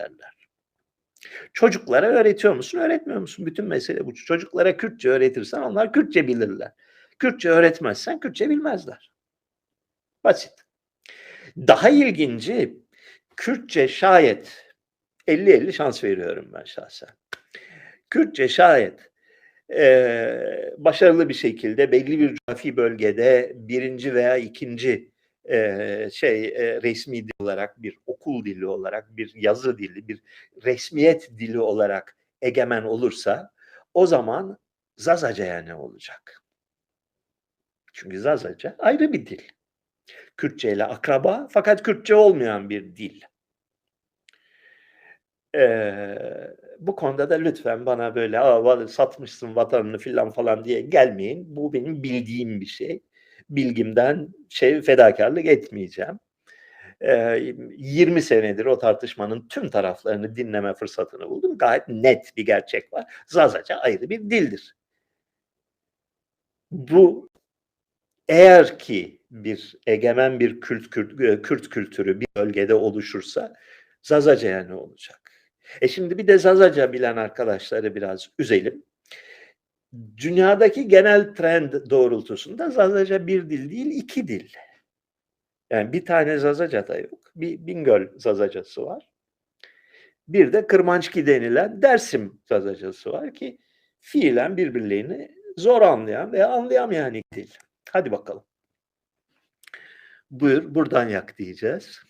derler. Çocuklara öğretiyor musun, öğretmiyor musun? Bütün mesele bu. Çocuklara Kürtçe öğretirsen onlar Kürtçe bilirler. Kürtçe öğretmezsen Kürtçe bilmezler. Basit. Daha ilginci, Kürtçe şayet 50-50 şans veriyorum ben şahsen. Kürtçe şayet başarılı bir şekilde belli bir coğrafi bölgede birinci veya ikinci resmi dil olarak, bir okul dili olarak, bir yazı dili, bir resmiyet dili olarak egemen olursa o zaman Zazaca ne olacak? Çünkü Zazaca ayrı bir dil. Kürtçe ile akraba fakat Kürtçe olmayan bir dil. Bu konuda da lütfen bana böyle satmışsın vatanını filan falan diye gelmeyin. Bu benim bildiğim bir şey. Bilgimden fedakarlık etmeyeceğim. 20 senedir o tartışmanın tüm taraflarını dinleme fırsatını buldum. Gayet net bir gerçek var. Zazaca ayrı bir dildir. Bu eğer ki bir egemen bir Kürt kültürü bir bölgede oluşursa Zazaca ne olacak? Şimdi bir de Zazaca bilen arkadaşları biraz üzelim. Dünyadaki genel trend doğrultusunda Zazaca bir dil değil, iki dil. Yani bir tane Zazaca da yok. Bir Bingöl Zazacası var. Bir de Kırmançki denilen Dersim Zazacası var ki fiilen birbirlerini zor anlayan veya anlayamayan iki dil. Hadi bakalım. Buyur, buradan yak diyeceğiz.